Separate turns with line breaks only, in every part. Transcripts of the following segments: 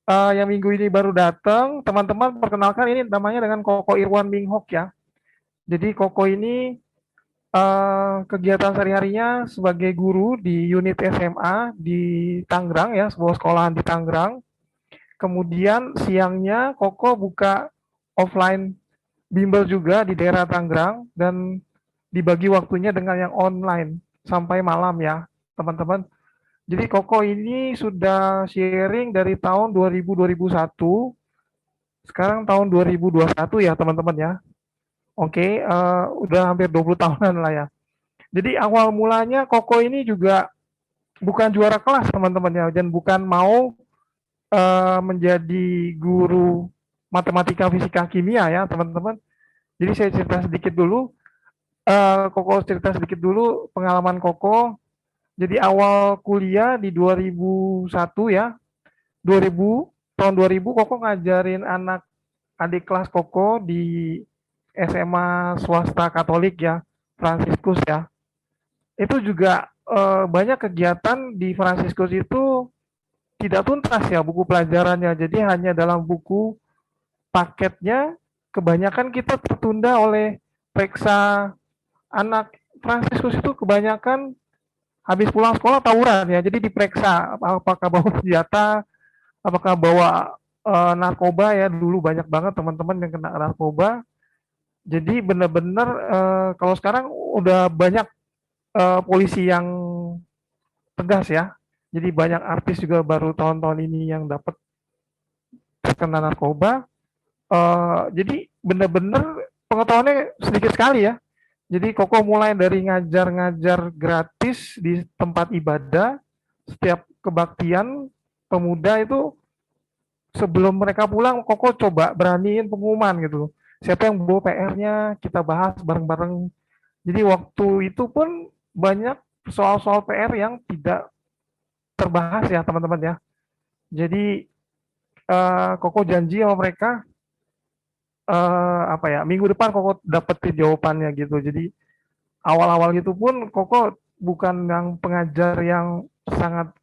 yang minggu ini baru datang, teman-teman perkenalkan ini namanya dengan Koko Irwan Minghok ya. Jadi Koko ini kegiatan sehari-harinya sebagai guru di unit SMA di Tangerang ya, sebuah sekolahan di Tangerang. Kemudian siangnya Koko buka offline bimbel juga di daerah Tangerang dan dibagi waktunya dengan yang online sampai malam ya, teman-teman. Jadi Koko ini sudah sharing dari tahun 2000-2001, sekarang tahun 2021 ya teman-teman ya. Oke, udah hampir 20 tahunan lah ya. Jadi awal mulanya Koko ini juga bukan juara kelas teman-teman ya, dan bukan mau menjadi guru matematika, fisika, kimia ya teman-teman. Jadi saya cerita sedikit dulu, Koko cerita sedikit dulu pengalaman Koko. Jadi awal kuliah di 2001 ya, 2000 tahun 2000 Koko ngajarin anak adik kelas Koko di SMA swasta Katolik ya, Fransiskus ya. Itu juga banyak kegiatan di Fransiskus itu tidak tuntas ya buku pelajarannya. Jadi hanya dalam buku paketnya kebanyakan kita tertunda oleh periksa anak Fransiskus itu kebanyakan habis pulang sekolah tawuran ya. Jadi diperiksa apakah bawa senjata, apakah bawa narkoba ya, dulu banyak banget teman-teman yang kena narkoba. Jadi benar-benar kalau sekarang udah banyak polisi yang tegas ya. Jadi banyak artis juga baru tahun-tahun ini yang dapat terkena narkoba. Jadi benar-benar pengetahuannya sedikit sekali ya. Jadi Koko mulai dari ngajar-ngajar gratis di tempat ibadah, setiap kebaktian pemuda itu sebelum mereka pulang, Koko coba beraniin pengumuman gitu. Siapa yang bawa PR-nya, kita bahas bareng-bareng. Jadi waktu itu pun banyak soal-soal PR yang tidak terbahas ya teman-teman ya. Jadi Koko janji sama mereka apa ya, minggu depan Koko dapetin jawabannya gitu. Jadi awal-awal gitu pun Koko bukan yang pengajar yang sangat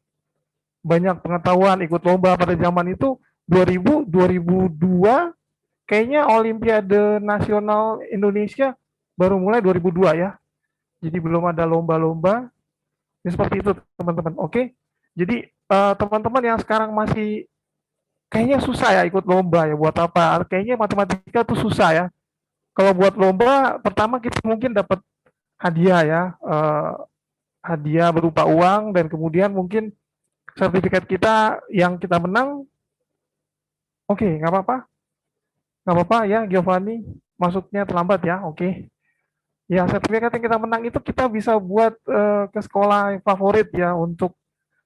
banyak pengetahuan, ikut lomba pada zaman itu 2000 2002 kayaknya Olimpiade Nasional Indonesia baru mulai 2002 ya. Jadi belum ada lomba-lomba. Ya, seperti itu teman-teman. Oke. Jadi teman-teman yang sekarang masih kayaknya susah ya ikut lomba ya, buat apa? Kayaknya matematika tuh susah ya. Kalau buat lomba pertama kita mungkin dapat hadiah ya, hadiah berupa uang dan kemudian mungkin sertifikat kita yang kita menang. Oke, nggak apa-apa ya Giovanni, masuknya terlambat ya. Oke. Ya, sertifikat yang kita menang itu kita bisa buat ke sekolah yang favorit ya untuk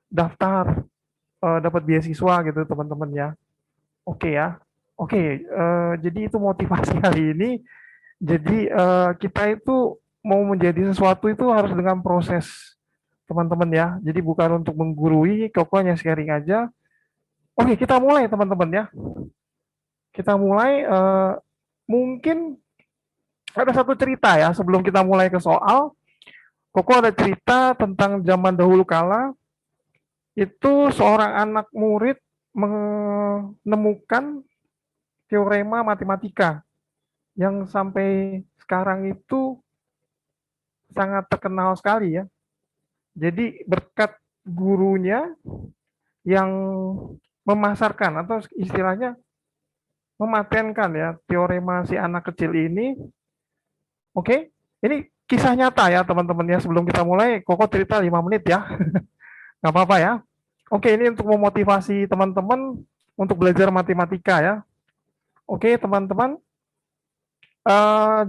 daftar dapat beasiswa gitu teman-teman ya. Oke ya. Oke, jadi itu motivasi hari ini. Jadi kita itu mau menjadi sesuatu itu harus dengan proses teman-teman ya. Jadi bukan untuk menggurui, pokoknya sharing aja. Oke, kita mulai teman-teman ya. Kita mulai mungkin ada satu cerita ya sebelum kita mulai ke soal. Koko ada cerita tentang zaman dahulu kala itu seorang anak murid menemukan teorema matematika yang sampai sekarang itu sangat terkenal sekali ya. Jadi berkat gurunya yang memasarkan atau istilahnya mematenkan ya teorema si anak kecil ini. Oke, ini kisah nyata ya teman-teman ya. Sebelum kita mulai, Koko cerita 5 menit ya. Nggak apa-apa ya. Oke, ini untuk memotivasi teman-teman untuk belajar matematika ya. Oke, teman-teman,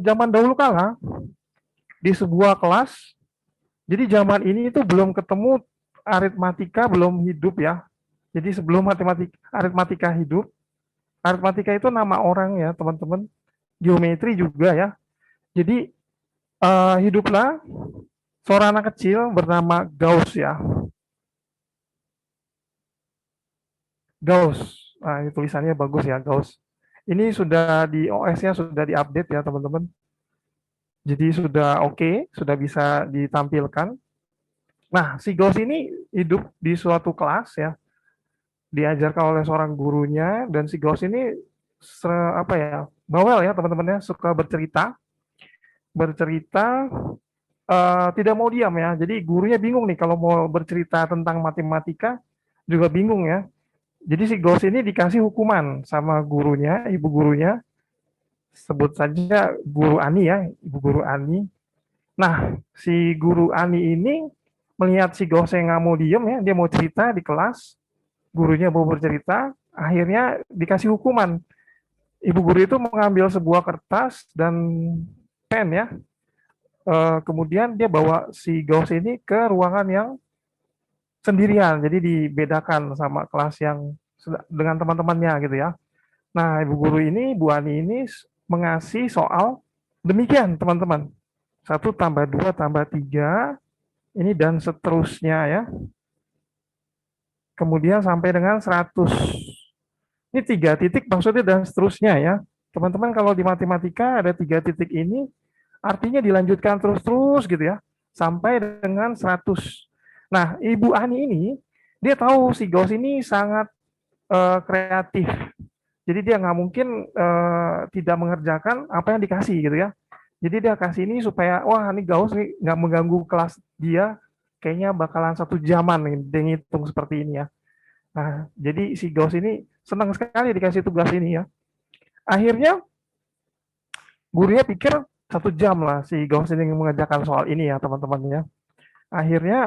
zaman dahulu kala di sebuah kelas, jadi zaman ini itu belum ketemu aritmatika, belum hidup ya. Jadi sebelum aritmatika hidup, aritmatika itu nama orang ya teman-teman, geometri juga ya. Jadi hiduplah seorang anak kecil bernama Gauss ya. Gauss, nah, ini tulisannya bagus ya Gauss. Ini sudah di OS-nya sudah diupdate ya teman-teman. Jadi sudah oke, sudah bisa ditampilkan. Nah, si Gauss ini hidup di suatu kelas ya. diajarkan oleh seorang gurunya, dan si Gauss ini apa ya, bawel ya teman-temannya, suka bercerita, bercerita tidak mau diam ya. Jadi gurunya bingung nih kalau mau bercerita tentang matematika juga bingung ya. Jadi si Gauss ini dikasih hukuman sama gurunya, ibu gurunya, sebut saja guru Ani ya, ibu guru Ani. Nah, si guru Ani ini melihat si Gauss yang nggak mau diem ya, dia mau cerita di kelas, gurunya mau bercerita, akhirnya dikasih hukuman. Ibu guru itu mengambil sebuah kertas dan pen ya, kemudian dia bawa si Gauss ini ke ruangan yang sendirian, jadi dibedakan sama kelas yang dengan teman-temannya gitu ya. Nah, ibu guru ini, Bu Ani ini mengasih soal demikian teman-teman. 1 tambah 2 tambah 3 ini dan seterusnya ya. Kemudian sampai dengan 100. Ini 3 titik maksudnya dan seterusnya ya. Teman-teman kalau di matematika ada 3 titik ini artinya dilanjutkan terus-terus gitu ya. Sampai dengan 100. Nah, Ibu Ani ini dia tahu si Gauss ini sangat kreatif. Jadi dia nggak mungkin tidak mengerjakan apa yang dikasih gitu ya. Jadi dia kasih ini supaya wah ini Gauss nih nggak mengganggu kelas dia, kayaknya bakalan 1 jaman nih dia ngitung seperti ini ya. Nah, jadi si Gauss ini senang sekali dikasih tugas ini ya. Akhirnya gurunya pikir 1 jam lah si Gauss ini mengerjakan soal ini ya teman-teman ya. Akhirnya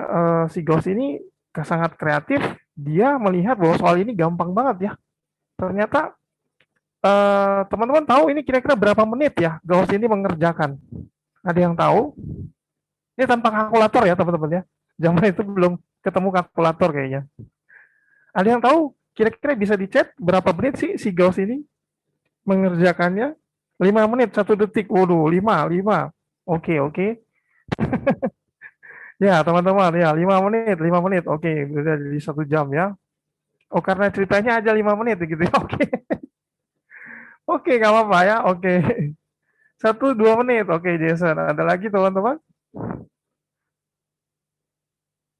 si Gauss ini sangat kreatif, dia melihat bahwa soal ini gampang banget ya. Ternyata teman-teman tahu ini kira-kira berapa menit ya Gauss ini mengerjakan? Ada yang tahu? Ini tanpa kalkulator ya teman-teman ya. Zaman itu belum ketemu kalkulator kayaknya. Ada yang tahu? Kira-kira bisa dicek berapa menit sih si Gauss ini mengerjakannya? 5 menit, 1 detik. Waduh, 5. Oke, oke. Ya, teman-teman, ya 5 menit, 5 menit. Oke, udah jadi 1 jam ya. Oh, karena ceritanya aja 5 menit gitu ya. Oke. Oke, nggak apa-apa ya. Oke. 1-2 menit. Oke, Jason. Ada lagi teman-teman?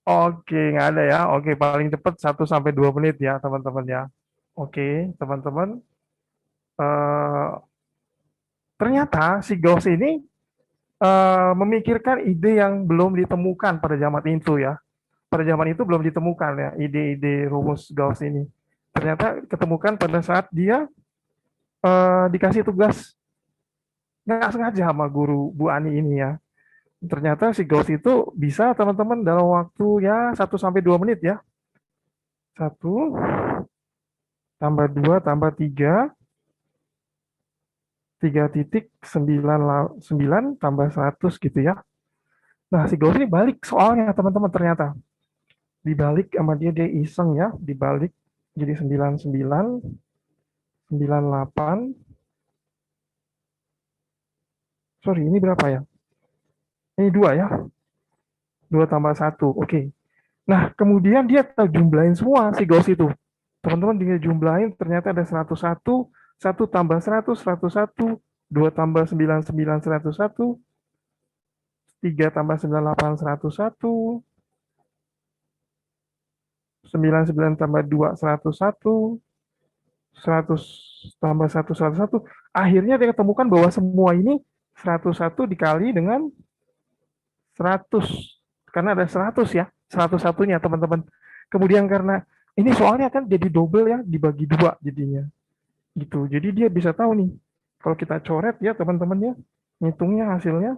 Oke, nggak ada ya. Oke, paling cepat 1 sampai 2 menit ya teman-teman ya. Oke, teman-teman. Eh, ternyata si Gauss ini memikirkan ide yang belum ditemukan pada zaman itu ya. Pada zaman itu belum ditemukan ya ide-ide rumus Gauss ini. Ternyata ketemukan pada saat dia dikasih tugas nggak sengaja sama guru Bu Ani ini ya. Ternyata si Gauss itu bisa teman-teman dalam waktu ya 1 sampai 2 menit ya. 1 tambah 2 tambah 3, 3,9 tambah 100 gitu ya. Nah, si Gauss ini balik soalnya teman-teman ternyata. Dibalik sama dia iseng ya, dibalik jadi 99, 98. Sorry, ini berapa ya? Ini 2 ya. 2 tambah 1. Oke. Nah, kemudian dia jumlahin semua si Gauss itu. Teman-teman dia jumlahin ternyata ada 101, 1 tambah 100, 101, 2 tambah 99, 101, 3 tambah 98, 101, 99 tambah 2, 101, 100 tambah 1, 101. Akhirnya dia ketemukan bahwa semua ini 101 dikali dengan 100. Karena ada 100 ya, 101-nya teman-teman. Kemudian karena ini soalnya kan jadi double ya, dibagi 2 jadinya. Gitu. Jadi dia bisa tahu nih, kalau kita coret ya teman-teman ya, ngitungnya hasilnya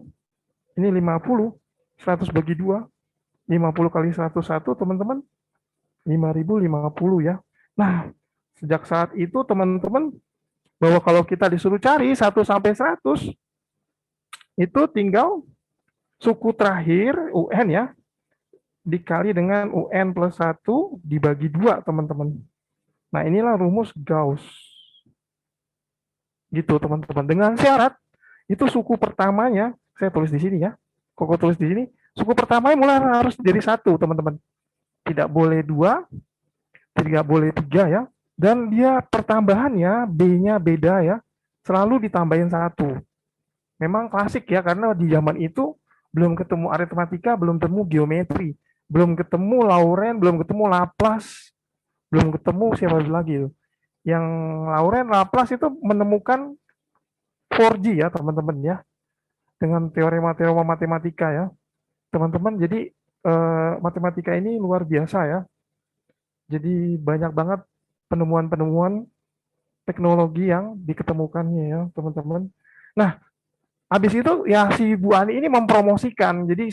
ini 50, 100 bagi 2, 50 kali 101 teman-teman, 5.050 ya. Nah, sejak saat itu teman-teman, bahwa kalau kita disuruh cari 1 sampai 100, itu tinggal suku terakhir UN ya, dikali dengan UN plus 1 dibagi 2 teman-teman. Nah, inilah rumus Gauss. Gitu teman-teman. Dengan syarat itu suku pertamanya, saya tulis di sini ya. Koko tulis di sini, suku pertamanya mulai harus jadi 1 teman-teman. Tidak boleh 2, tidak boleh 3 ya. Dan dia pertambahannya B-nya beda ya. Selalu ditambahin 1. Memang klasik ya, karena di zaman itu belum ketemu aritmatika, belum ketemu geometri, belum ketemu Laurent, belum ketemu Laplace, belum ketemu siapa lagi tuh. Yang Lauren Laplace itu menemukan 4G ya teman-teman ya, dengan teorema-teorema matematika ya teman-teman. Jadi matematika ini luar biasa ya. Jadi banyak banget penemuan-penemuan teknologi yang diketemukannya ya teman-teman. Nah, habis itu ya si Bu Ani ini mempromosikan. Jadi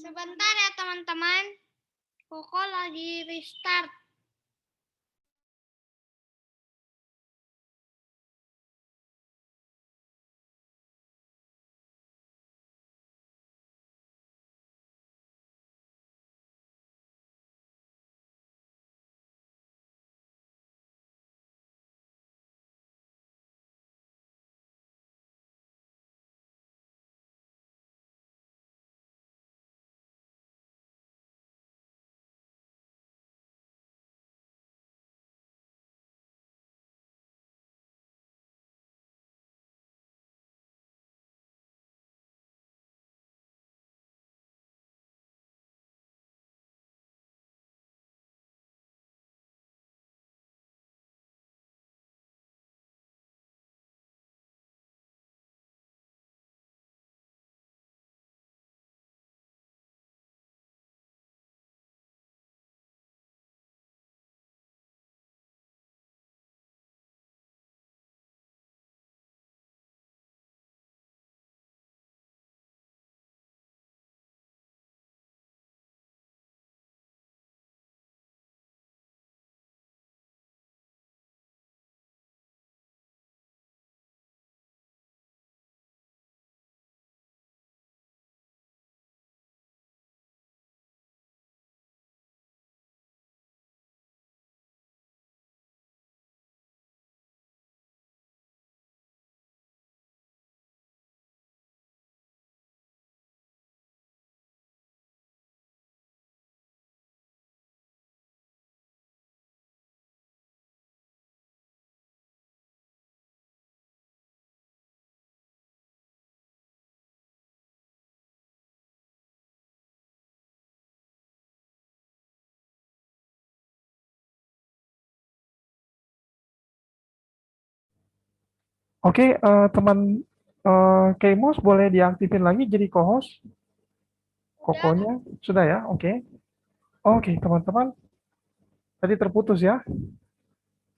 Sebentar ya teman-teman, Koko lagi restart.
oke, teman Kemos boleh diaktifin lagi jadi co-host Kokonya. Sudah ya? Oke. Oke, teman-teman. Tadi terputus ya.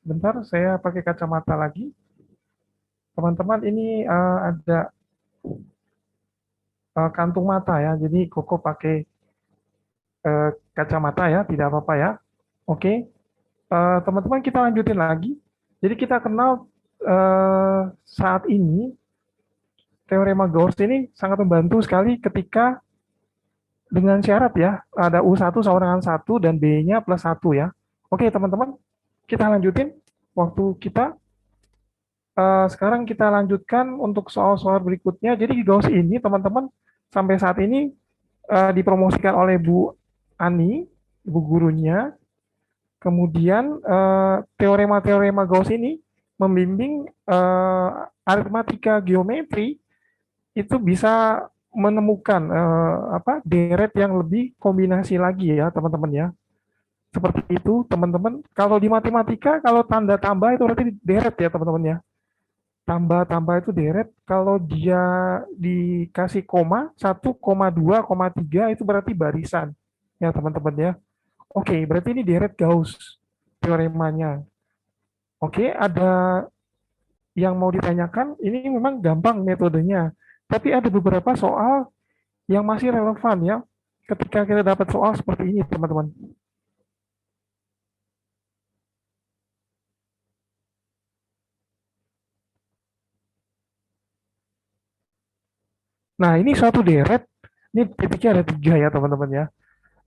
Bentar, saya pakai kacamata lagi. Teman-teman, ini ada kantung mata ya. Jadi Koko pakai kacamata ya, tidak apa-apa ya. Oke. Teman-teman kita lanjutin lagi. Jadi kita kenal saat ini teorema Gauss ini sangat membantu sekali ketika dengan syarat ya, ada U1 sama dengan 1 dan B-nya plus 1 ya. Oke teman-teman, kita lanjutin waktu kita. Sekarang kita lanjutkan untuk soal-soal berikutnya. Jadi Gauss ini teman-teman sampai saat ini dipromosikan oleh Bu Ani, ibu gurunya. Kemudian teorema-teorema Gauss ini membimbing aritmatika geometri itu bisa menemukan deret yang lebih kombinasi lagi ya teman-teman ya. Seperti itu teman-teman. Kalau di matematika kalau tanda tambah itu berarti deret ya teman-teman ya. Tambah-tambah itu deret. Kalau dia dikasih koma 1,2,3 itu berarti barisan ya teman-teman ya. Oke, berarti ini deret Gauss teoremanya. Oke, ada yang mau ditanyakan? Ini memang gampang metodenya. Tapi ada beberapa soal yang masih relevan ya ketika kita dapat soal seperti ini, teman-teman. Nah, ini suatu deret. Ini titiknya ada 3 ya, teman-teman ya.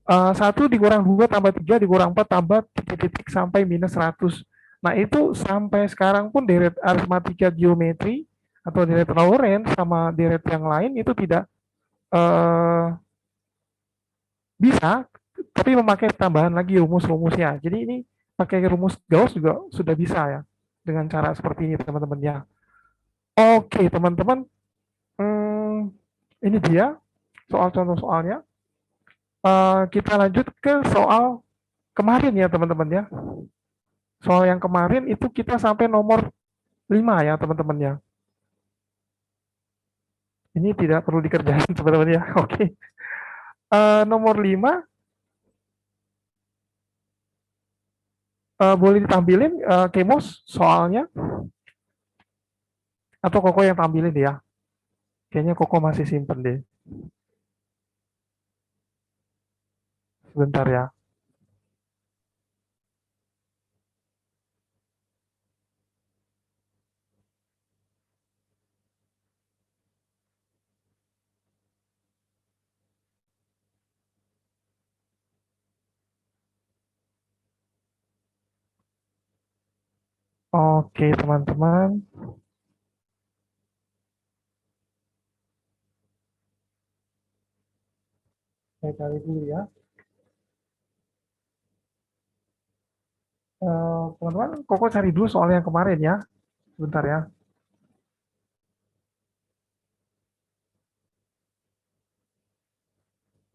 1 dikurang 2 tambah 3 dikurang 4 tambah titik-titik sampai minus 100. Nah, itu sampai sekarang pun deret aritmatika geometri atau deret Lorentz sama deret yang lain itu tidak eh, bisa, tapi memakai tambahan lagi rumus-rumusnya. Jadi ini pakai rumus Gauss juga sudah bisa ya dengan cara seperti ini teman-teman ya. Oke teman-teman, ini dia soal contoh soalnya. Kita lanjut ke soal kemarin ya teman-teman ya. Soal yang kemarin itu kita sampai nomor 5 ya teman-teman ya. Ini tidak perlu dikerjain teman-teman ya. Oke. Nomor 5 boleh ditampilin Kemos soalnya atau Koko yang tampilin ya. Kayaknya Koko masih simpen deh. Sebentar ya. Oke teman-teman. Saya cari dulu ya. Teman-teman, Koko cari dulu soal yang kemarin ya. Sebentar ya.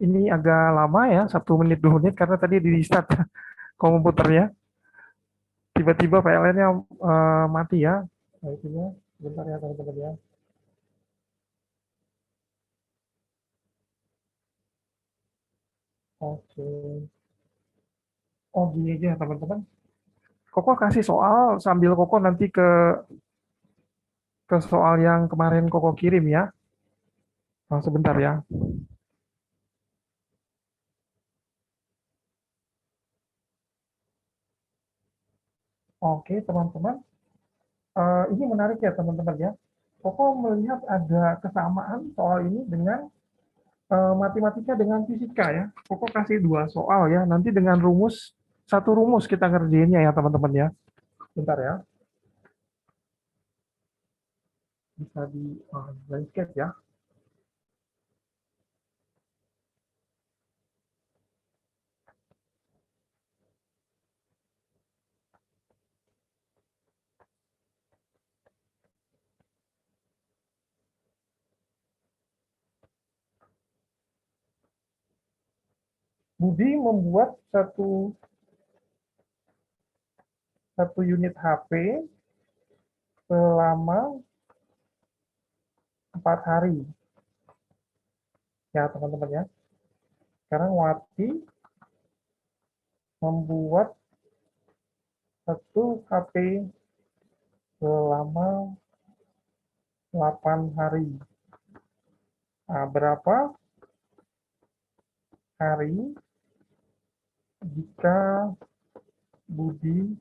Ini agak lama ya, 1 menit 2 menit karena tadi di restart komputernya. Tiba-tiba PLN-nya mati ya. Nah, itunya. Sebentar ya teman-teman ya. Oke. Oh gini aja teman-teman. Koko kasih soal sambil Koko nanti ke soal yang kemarin Koko kirim ya. Nah, sebentar ya. Oke teman-teman. Ini menarik ya teman-teman ya. Koko melihat ada kesamaan soal ini dengan matematika dengan fisika ya. Koko kasih 2 soal ya. Nanti dengan rumus, 1 rumus kita ngerjainnya ya teman-teman ya. Bentar ya. Bisa di landscape ya. Budi membuat satu unit HP selama 4 hari ya teman-teman ya. Sekarang Wati membuat satu HP selama 8 hari. Nah, berapa hari jika Budi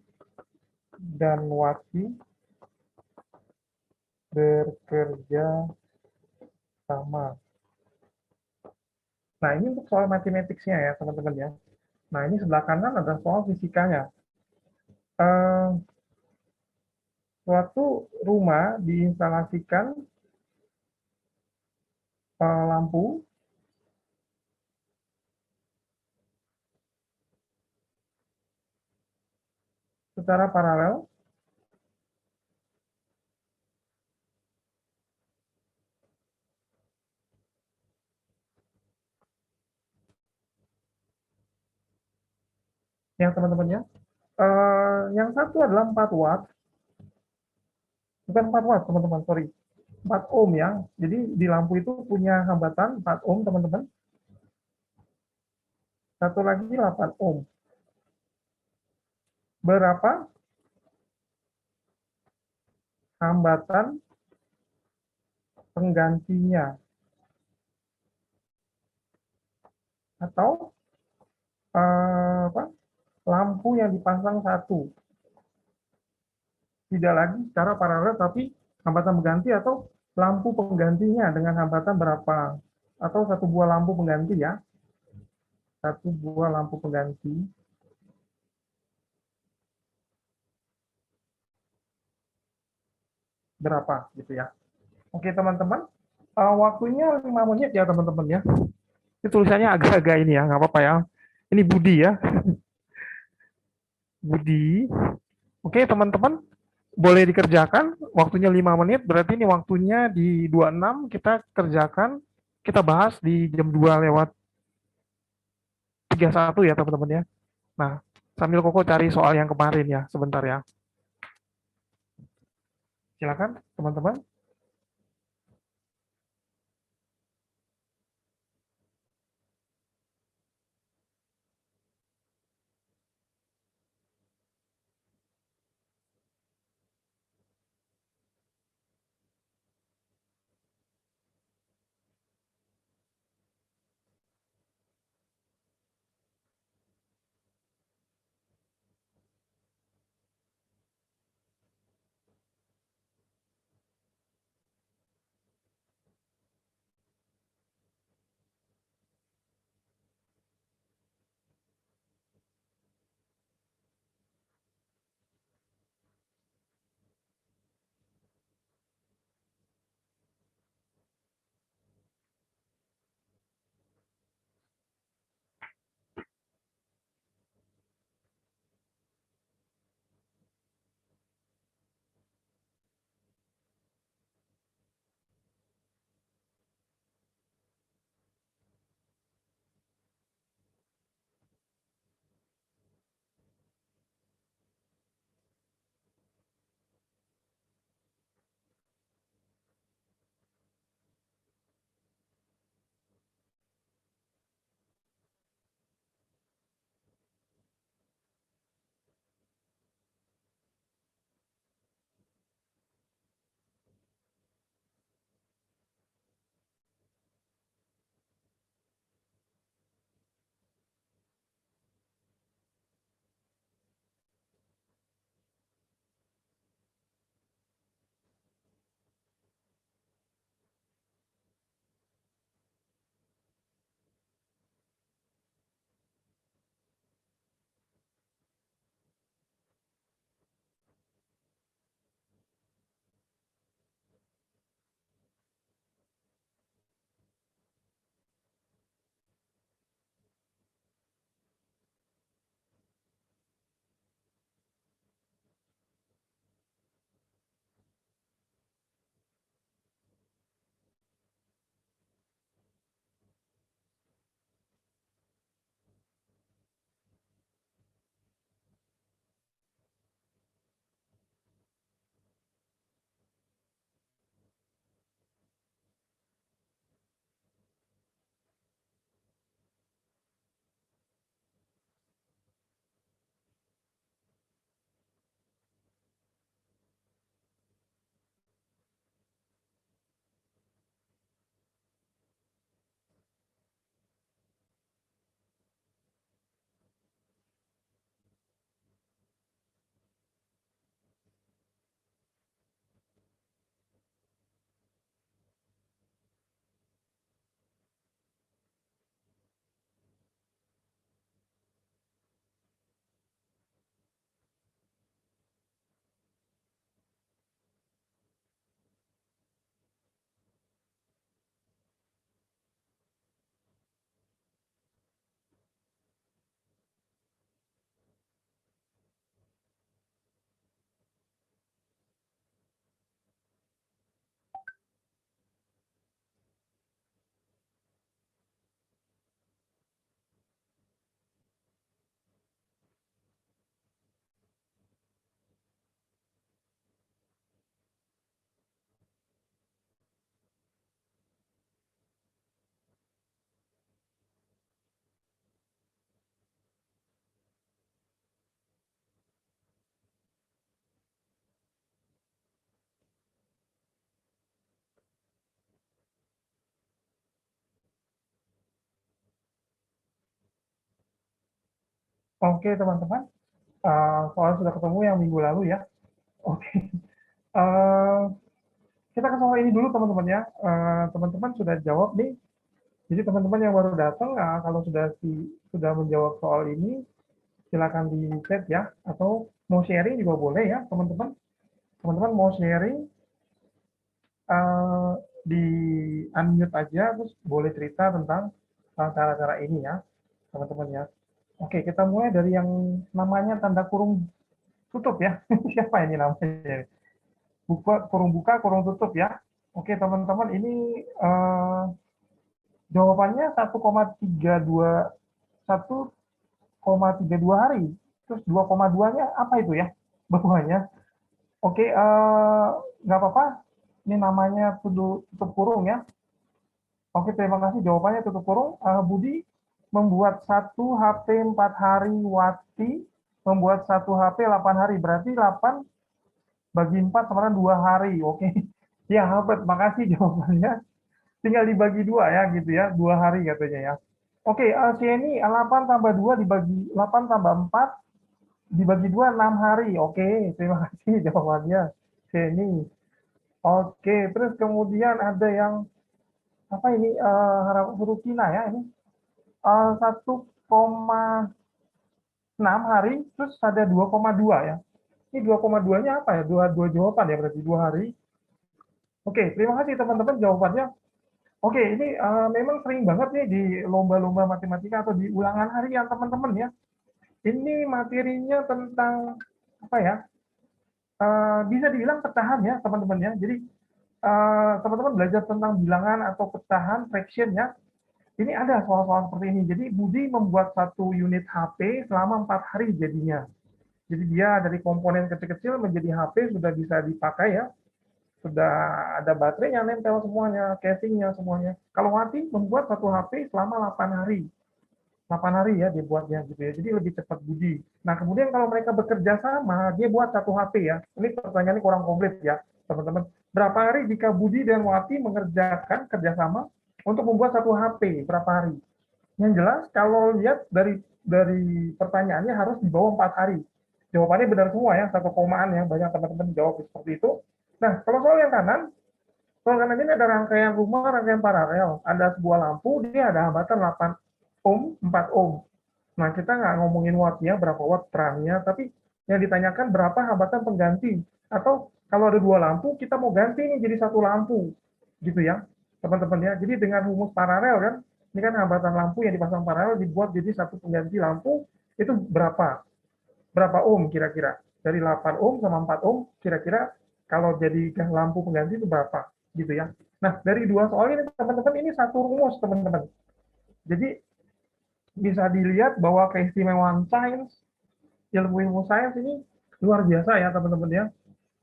dan Wati bekerja sama. Nah, ini untuk soal matematiknya ya, teman-teman ya. Nah, ini sebelah kanan ada soal fisikanya. Eh, Suatu rumah diinstalasikan lampu secara paralel yang teman-teman ya. Yang satu adalah 4 watt, bukan 4 watt teman-teman, sorry. 4 ohm ya. Jadi di lampu itu punya hambatan 4 ohm teman-teman. Satu lagi 8 ohm. Berapa hambatan penggantinya? Atau apa? Lampu yang dipasang satu. Tidak lagi secara paralel tapi hambatan pengganti atau lampu penggantinya dengan hambatan berapa? Atau satu buah lampu pengganti ya. Satu buah lampu pengganti berapa gitu ya. Oke teman-teman, waktunya 5 menit ya teman-teman ya. Ini tulisannya agak-agak ini ya, nggak apa-apa ya. Ini Budi ya, Budi. Oke teman-teman, boleh dikerjakan. Waktunya 5 menit, berarti ini waktunya di 26 kita kerjakan. Kita bahas di jam 2 lewat 31 ya teman-teman ya. Nah, sambil Koko cari soal yang kemarin ya, sebentar ya. Silakan teman-teman. Oke, teman-teman. Soal sudah ketemu yang minggu lalu ya. Oke. Eh, kita ke soal ini dulu teman-teman ya. Teman-teman sudah jawab nih. Jadi teman-teman yang baru datang, kalau sudah menjawab soal ini, silakan di chat ya. Atau mau sharing juga boleh ya, teman-teman. Teman-teman mau sharing, eh, di unmute aja, terus boleh cerita tentang cara-cara ini ya, teman-teman ya. Oke, kita mulai dari yang namanya tanda kurung tutup ya. Siapa ini namanya? Buka, kurung tutup ya. Oke, teman-teman, ini jawabannya 1,32 hari. Terus 2,2-nya apa itu ya? Bawahnya. Oke, nggak apa-apa. Ini namanya tutup kurung ya. Oke, terima kasih jawabannya tutup kurung. Budi membuat satu HP 4 hari Wati, membuat satu HP 8 hari. Berarti 8 bagi 4 sama 2 hari. Oke. Ya, Albert, makasih jawabannya. Tinggal dibagi 2 ya gitu ya. 2 hari katanya ya. Oke, Sieni 8 tambah 2 dibagi 8 tambah 4 dibagi 2 6 hari. Oke, terima kasih jawabannya. Sieni. Oke, terus kemudian ada yang apa ini, harap Hurukina ya ini. 1,6 hari terus ada 2,2 ya. Ini 2,2-nya apa ya? Dua jawaban ya berarti 2 hari. Oke, terima kasih teman-teman jawabannya. Oke, ini memang sering banget nih di lomba-lomba matematika atau di ulangan harian teman-teman ya. Ini materinya tentang apa ya? Bisa dibilang pecahan ya teman-teman ya. Jadi teman-teman belajar tentang bilangan atau pecahan fraction ya. Ini ada soal-soal seperti ini. Jadi Budi membuat satu unit HP selama 4 hari jadinya. Jadi dia dari komponen kecil-kecil menjadi HP sudah bisa dipakai ya. Sudah ada baterainya nempel semuanya, casingnya semuanya. Kalau Wati membuat satu HP selama 8 hari. 8 hari ya dibuatnya gitu ya. Jadi lebih cepat Budi. Nah, kemudian kalau mereka bekerja sama, dia buat satu HP ya. Ini pertanyaannya kurang komplit ya, teman-teman. Berapa hari jika Budi dan Wati mengerjakan kerjasama untuk membuat satu HP? Berapa hari? Yang jelas kalau lihat dari pertanyaannya harus di bawah 4 hari. Jawabannya benar semua ya, satu komaan ya. Banyak teman-teman jawab seperti itu. Nah, kalau soal kanan ini ada rangkaian rumah, rangkaian paralel. Ada sebuah lampu, dia ada hambatan 8 ohm, 4 ohm. Nah, kita nggak ngomongin wattnya, berapa watt terangnya, tapi yang ditanyakan berapa hambatan pengganti. Atau kalau ada 2 lampu, kita mau ganti nih jadi satu lampu. Gitu ya, teman-teman ya. Jadi dengan rumus paralel kan, ini kan hambatan lampu yang dipasang paralel dibuat jadi satu pengganti lampu, itu berapa? Berapa ohm kira-kira? Dari 8 ohm sama 4 ohm, kira-kira kalau jadi lampu pengganti itu berapa? Gitu ya. Nah, dari dua soal ini, teman-teman, ini satu rumus, teman-teman. Jadi, bisa dilihat bahwa keistimewaan sains, ilmu-ilmu sains ini luar biasa ya, teman-teman ya.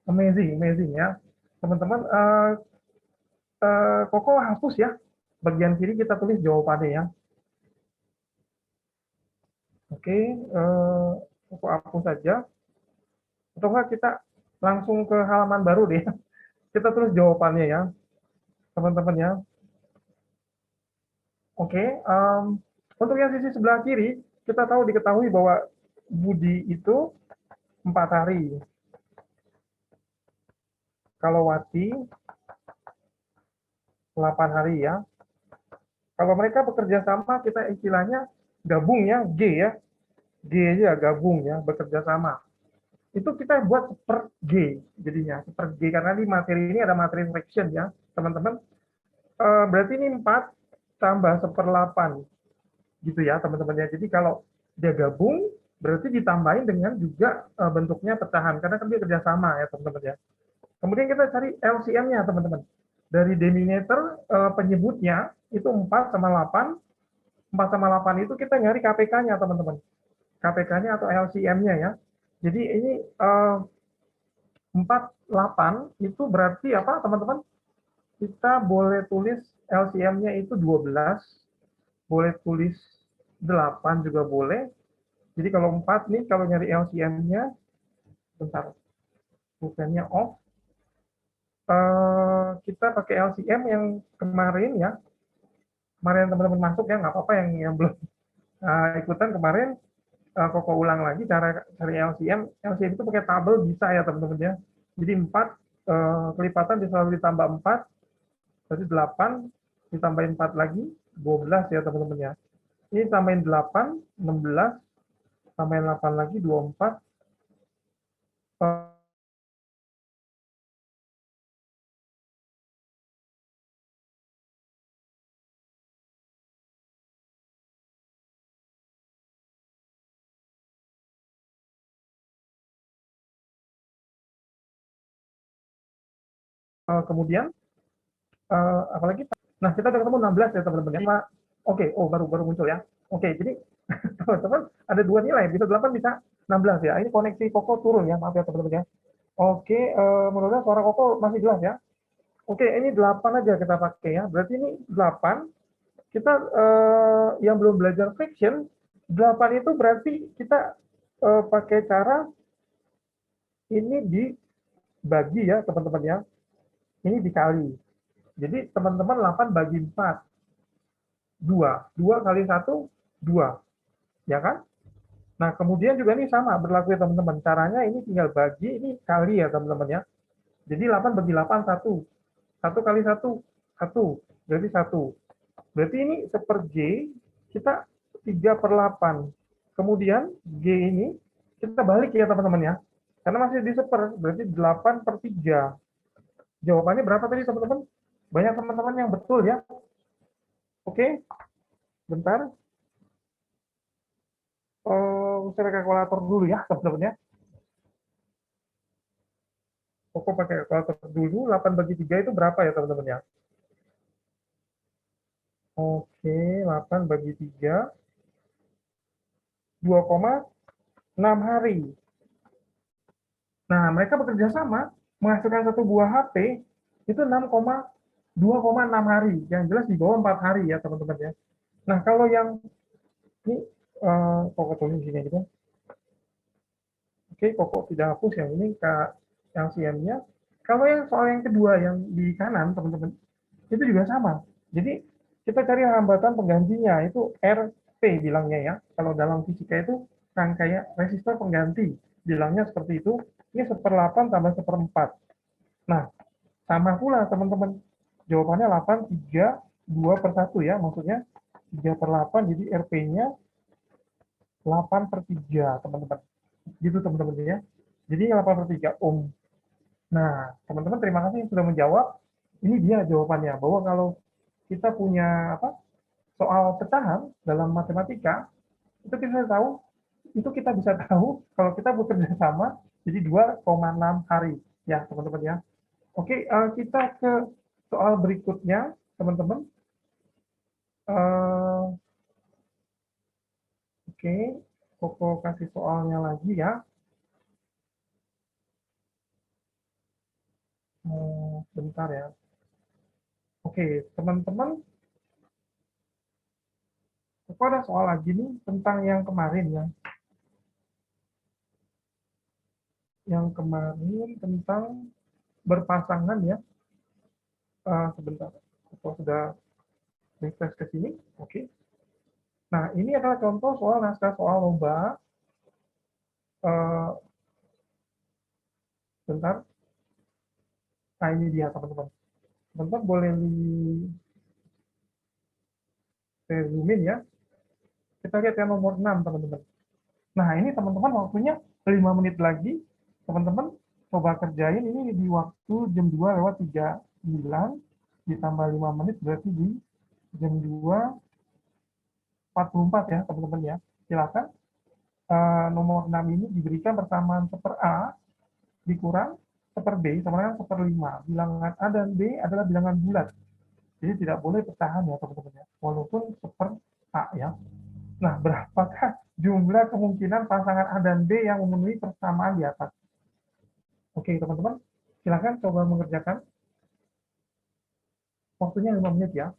Amazing, amazing ya. Teman-teman, Koko hapus ya. Bagian kiri kita tulis jawabannya ya. Oke, Koko hapus saja. Atau enggak kita langsung ke halaman baru deh. Kita tulis jawabannya ya, teman-teman ya. Oke, untuk yang sisi sebelah kiri, kita diketahui bahwa Budi itu 4 hari. Kalau Wati 8 hari ya. Kalau mereka bekerja sama, kita istilahnya gabung ya, G ya. G aja gabung ya, bekerja sama. Itu kita buat per G jadinya, per G karena di materi ini ada materi fraction ya, teman-teman. Berarti ini 4 tambah 1/8 gitu ya, teman-teman ya. Jadi kalau dia gabung, berarti ditambahin dengan juga bentuknya pecahan, karena kan dia kerjasama ya, teman-teman ya. Kemudian kita cari LCM-nya, teman-teman. Dari denominator penyebutnya itu 4 sama 8. 4 sama 8 itu kita nyari KPK-nya, teman-teman. KPK-nya atau LCM-nya ya. Jadi ini 4, 8 itu berarti apa, teman-teman? Kita boleh tulis LCM-nya itu 12, boleh tulis 8 juga boleh. Jadi kalau 4 nih, kalau nyari LCM-nya, bentar, bukannya off, kita pakai LCM yang kemarin ya, kemarin teman-teman masuk ya, nggak apa-apa yang belum ikutan kemarin, Koko ulang lagi cara cari LCM. LCM itu pakai tabel bisa ya teman-teman ya. Jadi 4 kelipatan selalu ditambah 4, berarti 8 ditambahin 4 lagi 12 ya teman-teman ya. Ini tambahin 8, 16, tambahin 8 lagi 24. Kemudian apalagi, nah kita udah ketemu 16 ya teman-teman ya. Oke, oh baru muncul ya. Oke, jadi teman-teman ada dua nilai, bisa 8 bisa 16 ya. Ini koneksi Koko turun ya, maaf ya teman-teman ya. Oke, mudah-mudahan suara Koko masih jelas ya. Oke, ini 8 aja kita pakai ya. Berarti ini 8. Kita yang belum belajar fraction, 8 itu berarti kita pakai cara ini dibagi ya teman-teman ya. Ini dikali. Jadi teman-teman 8 bagi 4. 2. 2 kali 1, 2. Ya kan? Nah, kemudian juga ini sama berlaku ya teman-teman. Caranya ini tinggal bagi, ini kali ya teman-teman ya. Jadi 8 bagi 8, 1. 1 kali 1, 1. Berarti 1. Berarti ini seper G, kita 3 per 8. Kemudian G ini, kita balik ya teman-teman ya. Karena masih di seper, berarti 8 per 3. Jawabannya berapa tadi teman-teman? Banyak teman-teman yang betul ya. Oke, bentar. Saya kalkulator dulu ya teman-teman ya. Koko pakai kalkulator dulu, 8 bagi 3 itu berapa ya teman-teman ya? Oke, 8 bagi 3, 2,6 hari. Nah, mereka bekerja sama, menghasilkan satu buah HP, itu 2,6 hari. Yang jelas di bawah 4 hari ya teman-teman ya. Nah, kalau yang ini, Koko tulis di sini gitu. Oke, Koko tidak hapus yang ini, yang CM-nya. Kalau yang soal yang kedua, yang di kanan teman-teman, itu juga sama. Jadi kita cari hambatan penggantinya, itu RP bilangnya ya. Kalau dalam fisika itu rangkaian resistor pengganti, bilangnya seperti itu. Ini 1/8 tambah 1/4. Nah, sama pula teman-teman. Jawabannya 8, 3, 2 per 1 ya. Maksudnya 3 per 8, jadi RP-nya 8 per 3 teman-teman. Gitu teman-teman ya. Jadi 8 per 3 ohm. Nah, teman-teman terima kasih yang sudah menjawab. Ini dia jawabannya, bahwa kalau kita punya soal pecahan dalam matematika, kita bisa tahu kalau kita bekerja sama jadi 2,6 hari ya teman-teman ya. Oke, kita ke soal berikutnya teman-teman. Oke, Koko kasih soalnya lagi ya. Bentar ya. Oke, teman-teman, Koko ada soal lagi nih tentang yang kemarin ya. Yang kemarin tentang berpasangan ya. Sebentar, Koko sudah refresh ke sini. Oke. Nah, ini adalah contoh soal naskah soal lomba. Bentar. Nah, ini dia teman-teman. Teman-teman boleh zoomin ya. Kita lihat yang nomor 6 teman-teman. Nah, ini teman-teman waktunya 5 menit lagi. Teman-teman coba kerjain ini di waktu jam 2:39 ditambah 5 menit berarti di jam 2:44 ya teman-teman ya. Silakan. Nomor 6 ini diberikan persamaan seper A dikurang seper B sama dengan seper 5. Bilangan A dan B adalah bilangan bulat. Jadi tidak boleh pecahan ya teman-teman ya. Walaupun seper A ya. Nah, berapakah jumlah kemungkinan pasangan A dan B yang memenuhi persamaan di atas? Oke, teman-teman, silakan coba mengerjakan. Waktunya 5 menit ya.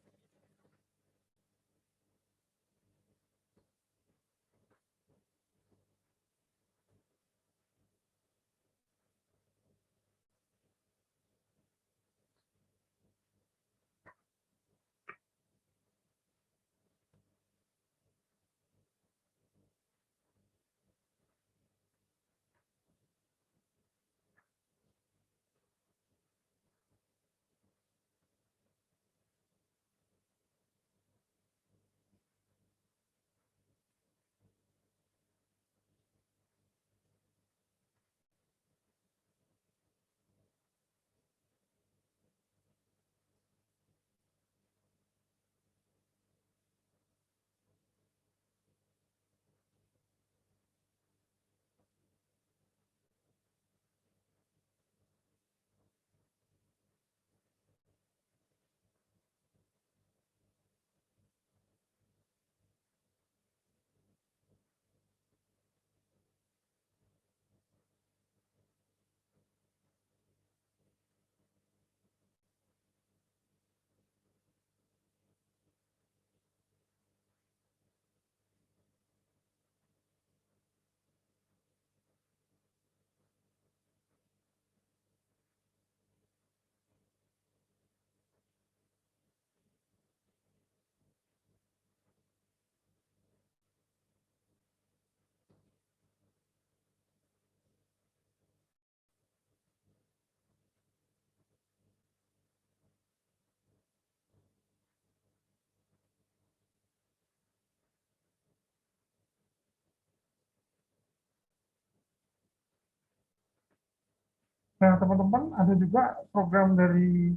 Nah, teman-teman, ada juga program dari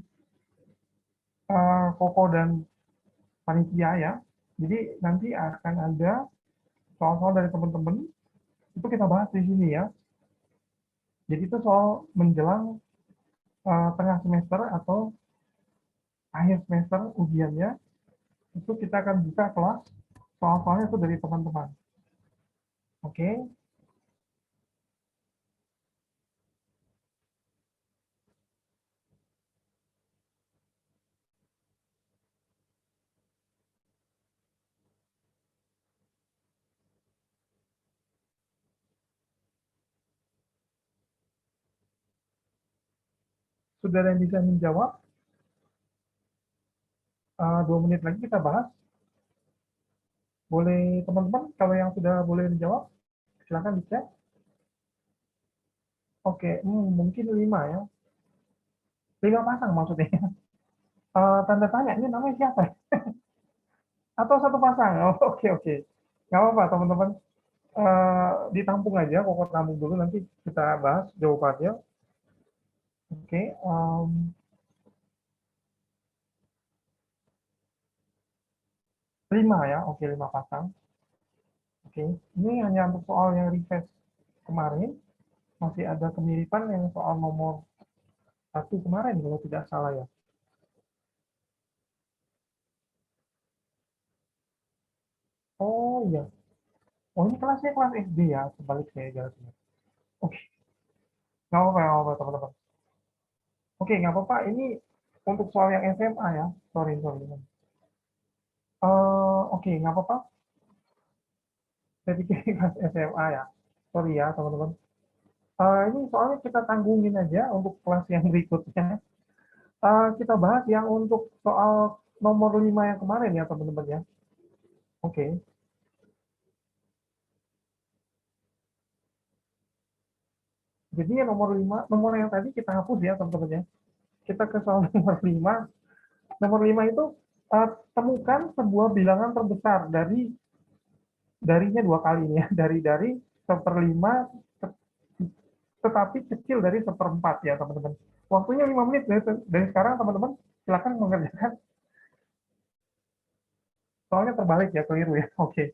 Koko dan panitia ya. Jadi nanti akan ada soal-soal dari teman-teman, itu kita bahas di sini ya. Jadi itu soal menjelang tengah semester atau akhir semester ujiannya, itu kita akan buka kelas soal-soalnya itu dari teman-teman. Oke, sudah ada yang bisa menjawab, 2 menit lagi kita bahas. Boleh teman-teman, kalau yang sudah boleh menjawab, silakan dicek. Oke, mungkin 5 ya. 5 pasang maksudnya. Tanda tanya, ini namanya siapa? Atau satu pasang? Oh, oke, oke. Nggak apa-apa, teman-teman. Ditampung aja, pokok tampung dulu, nanti kita bahas jawabannya. Oke, 5 ya, oke 5 pasang. Oke, ini hanya untuk soal yang request kemarin, masih ada kemiripan yang soal nomor 1 kemarin, kalau tidak salah ya. Oh iya, oh ini kelasnya kelas SD ya, sebalik saya jelasnya. Oke, nggak apa-apa teman-teman. Oke, nggak apa-apa, ini untuk soal yang SMA ya, sorry, sorry. Oke, nggak apa-apa, saya pikir kelas SMA ya, sorry ya teman-teman. Ini soalnya kita tanggungin aja untuk kelas yang berikutnya. Kita bahas yang untuk soal nomor 5 yang kemarin ya teman-teman ya. Oke, jadi yang nomor 5, nomor yang tadi kita hapus ya teman-teman ya. Kita ke soal nomor 5. Nomor 5 itu temukan sebuah bilangan terbesar darinya 2 kali nih ya. Dari 1/5 tetapi kecil dari 1/4 ya teman-teman. Waktunya 5 menit dari sekarang teman-teman, silakan mengerjakan. Soalnya terbalik ya, keliru ya. Oke.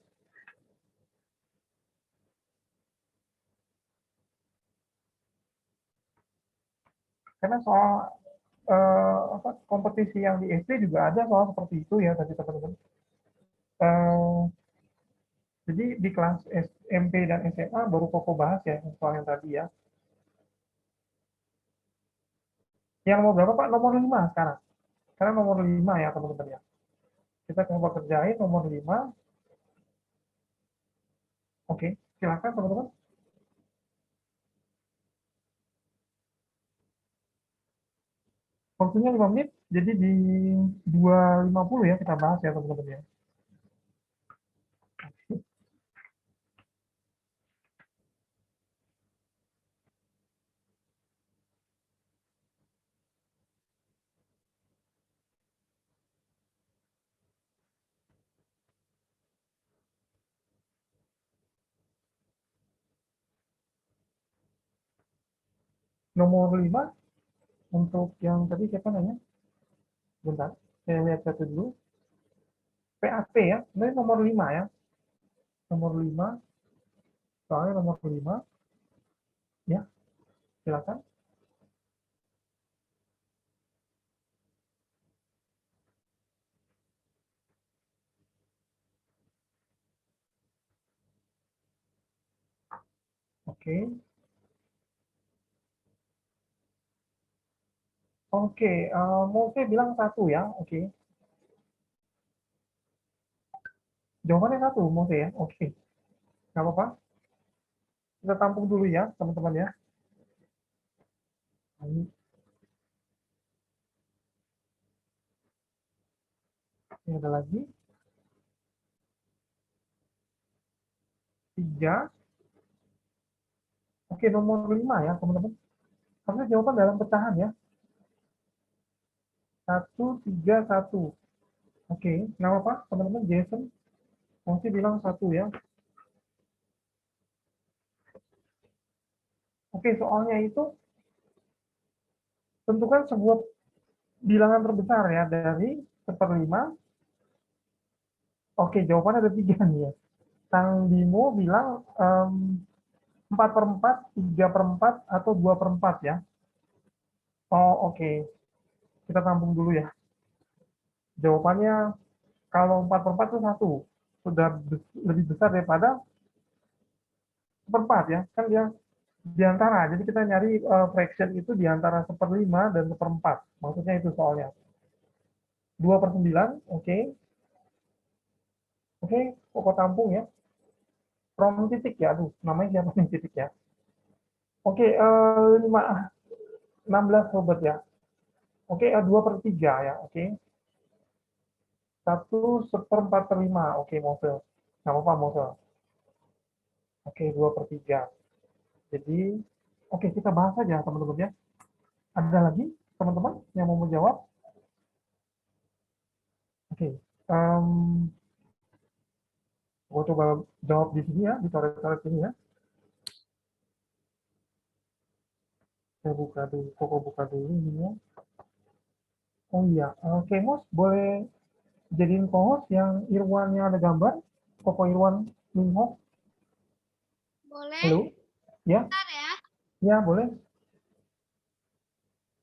Karena soal kompetisi yang di SD juga ada soal seperti itu ya tadi teman-teman. Eh, jadi di kelas SMP dan SMA baru Koko bahas ya soal yang tadi ya. Yang nomor berapa Pak? Nomor 5 sekarang. Sekarang nomor 5 ya teman-teman ya. Kita coba kerjain nomor 5. Oke, silakan teman-teman. Waktunya 5 menit, jadi di 2.50 ya kita bahas ya teman-teman ya. Nomor 5 untuk yang tadi siapa nanya? Bentar, saya lihat satu dulu. PAT ya, ini nomor 5 ya. Nomor 5, soalnya nomor 5 ya, silakan. Oke, oke, mau saya bilang 1 ya, oke. Jawabannya 1, mau saya ya, oke. Nggak apa-apa, kita tampung dulu ya teman-teman ya. Ini ada lagi, 3. Oke, nomor 5 ya teman-teman. Harusnya jawaban dalam pecahan ya. 1, 3, 1. Oke, nggak apa-apa teman-teman. Jason masih bilang 1 ya. Oke, soalnya itu tentukan sebuah bilangan terbesar ya dari 1/5. Oke, jawabannya ada 3 nih ya. Kang Bimo bilang 4/4, 3/4, atau 2/4 ya. Oh, oke. Kita tampung dulu ya. Jawabannya kalau 4/4 itu 1. Sudah lebih besar daripada 1/4 ya. Kan dia di antara. Jadi kita nyari fraction itu di antara 1/5 dan 1/4. Maksudnya itu soalnya. 2/9, oke. Oke, pokok tampung ya. From titik ya. Aduh, namanya siapa nih titik ya? Oke, 16 sobat ya. Oke, 2/3 ya. Oke. 1/4/5. Oke, Mosel. Nggak apa-apa, Mosel. Oke, 2/3. Jadi, oke, kita bahas aja teman-teman ya. Ada lagi teman-teman yang mau menjawab? Oke. Gue coba jawab di sini ya, di coret-coret sini ya. Saya buka dulu, Koko buka dulu ini ya. Oh iya, oke Mos, boleh jadiin co-host yang Irwannya ada gambar? Koko Irwan Minho.
Boleh?
Halo? Ya,
Bentar ya.
ya boleh.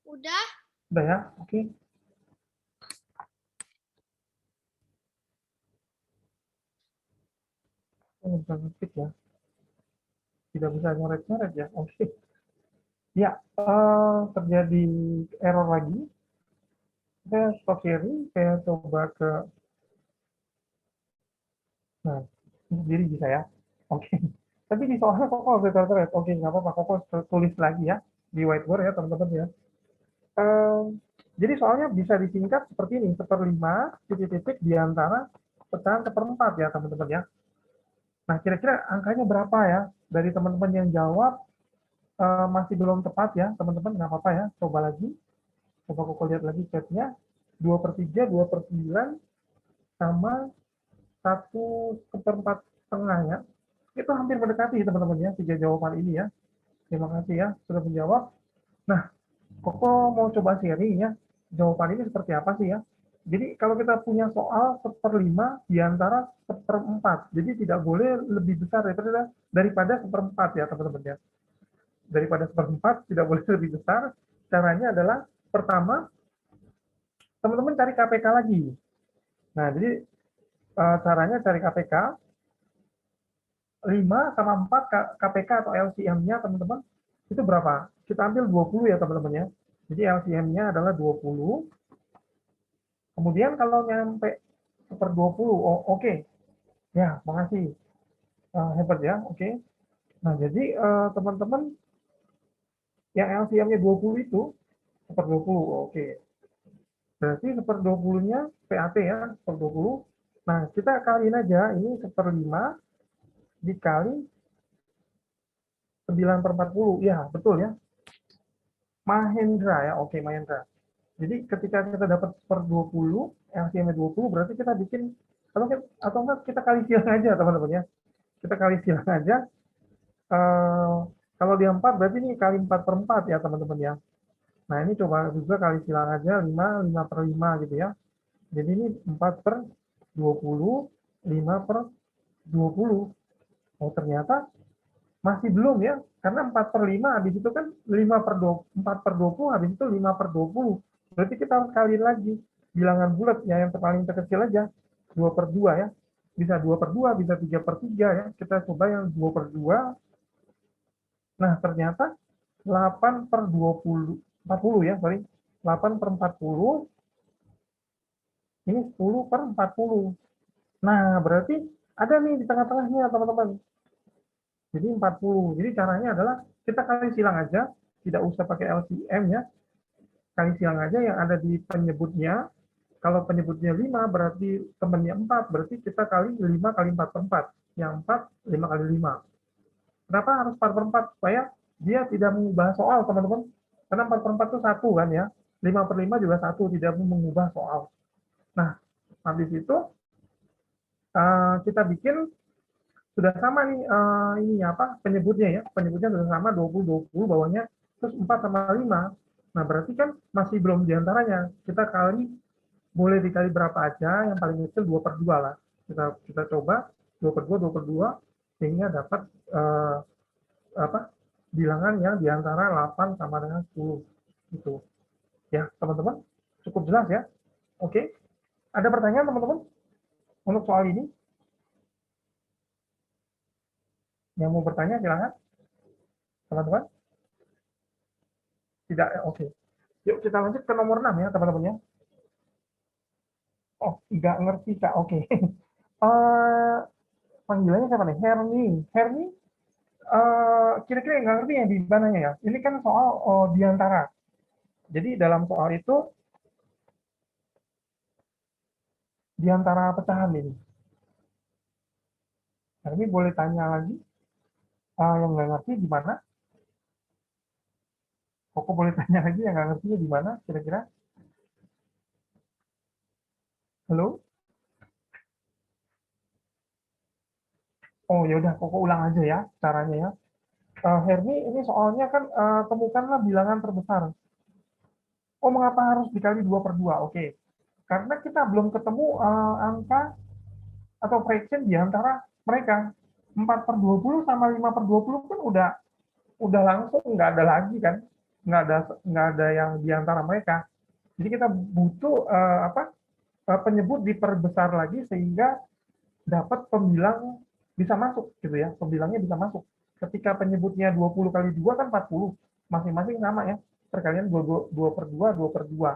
Udah?
Udah ya, oke. Oh, bisa ngetik ya. Tidak bisa nyoret-nyoret ya. Oke. Ya, terjadi error lagi. Saya stop sharing, saya coba ke, nah, ini sendiri bisa ya. Oke. Tapi di soalnya kok harus coret-coret. Oke, nggak apa-apa. Kok tulis lagi ya di whiteboard ya teman-teman ya. Jadi soalnya bisa disingkat seperti ini, 1/5 titik-titik di antara pecahan 1/4 ya teman-teman ya. Nah, kira-kira angkanya berapa ya? Dari teman-teman yang jawab masih belum tepat ya, teman-teman, nggak apa-apa ya. Coba lagi. Coba aku lihat lagi chatnya. 2/3, 2/9, sama 1/4 ya. Itu hampir mendekati teman-teman ya, 3 jawaban ini ya. Terima kasih ya sudah menjawab. Nah, Koko mau coba sharing ya, jawaban ini seperti apa sih ya? Jadi kalau kita punya soal 1/5 di antara 1/4, jadi tidak boleh lebih besar daripada 1/4 ya teman-teman ya. Daripada 1/4 tidak boleh lebih besar. Caranya adalah pertama, teman-teman cari KPK lagi. Nah, jadi caranya cari KPK 5 sama 4 KPK atau LCM-nya teman-teman itu berapa? Kita ambil 20 ya teman-teman ya. Jadi LCM-nya adalah 20. Kemudian kalau nyampe 1/20, oh oke. Ya, makasih. Hebat ya, oke. Nah, jadi teman-teman yang LCM-nya 20 itu 1/20, oke. Berarti 1/20-nya PAT ya, 1/20. Nah, kita kaliin aja ini 1/5 dikali 9/40. Ya, betul ya. Mahendra ya, oke Mahendra. Jadi ketika kita dapat 1/20, LCM-nya 20, berarti kita bikin, atau enggak kita kali silang aja teman-teman ya. Kita kali silang aja. Kalau dia 4 berarti ini kali 4/4 ya teman-teman ya. Nah ini coba juga kali silang aja 5/5 gitu ya. Jadi ini 4/20, 5/20. Oh ternyata masih belum ya, karena 4/5 habis itu kan 4/20 habis itu 5/20. Berarti kita harus kali lagi bilangan bulat ya, yang paling terkecil aja 2/2 ya. Bisa 2/2, bisa 3/3 ya. Kita coba yang 2/2. Nah, ternyata 8/20, 40 ya, sorry. 8/40, ini 10/40. Nah, berarti ada nih di tengah-tengahnya, teman-teman. Jadi 40. Jadi caranya adalah kita kali silang aja, tidak usah pakai LCM ya. Kali silang aja yang ada di penyebutnya. Kalau penyebutnya 5, berarti temannya 4, berarti kita kali 5 kali 4/4. Yang 4, 5 kali 5. Kenapa harus 4/4? Supaya dia tidak mengubah soal, teman-teman. Karena 4/4 itu 1 kan ya. 5/5 juga 1, tidak mengubah soal. Nah, habis itu kita bikin sudah sama nih ini apa penyebutnya ya. Penyebutnya sudah sama 20 20 bawahnya, terus 4 sama 5. Nah, berarti kan masih belum diantaranya. Kita kali, boleh dikali berapa aja, yang paling kecil 2 per 2 lah. Kita coba 2 per 2, 2 per 2, sehingga dapat apa bilangan yang diantara 8 sama dengan 10. Gitu. Ya, teman-teman, cukup jelas ya. Oke, ada pertanyaan teman-teman untuk soal ini? Yang mau bertanya silahkan, teman-teman. Tidak, oke. Yuk kita lanjut ke nomor 6 ya, teman-teman ya. Oh, nggak ngerti Kak, oke. Eh, panggilannya siapa nih? Herni. Herni, kira-kira nggak ngerti ya di mananya ya. Ini kan soal diantara. Jadi dalam soal itu, diantara pecahan ini. Herni boleh tanya lagi, yang nggak ngerti di mana. Koko boleh tanya lagi yang nggak ngertinya di mana, kira-kira. Halo? Oh ya udah, Koko ulang aja ya caranya ya. Herni, ini soalnya kan temukanlah bilangan terbesar. Oh, mengapa harus dikali 2 per 2? Oke. Karena kita belum ketemu angka atau fraction di antara mereka. 4 per 20 sama 5 per 20 kan udah langsung nggak ada lagi kan. Nggak ada yang di antara mereka. Jadi kita butuh penyebut diperbesar lagi sehingga dapat pembilang bisa masuk gitu ya. Pembilangnya bisa masuk. Ketika penyebutnya 20 kali 2 kan 40. Masing-masing sama ya. Perkalian 2 per 2, 2 per 2.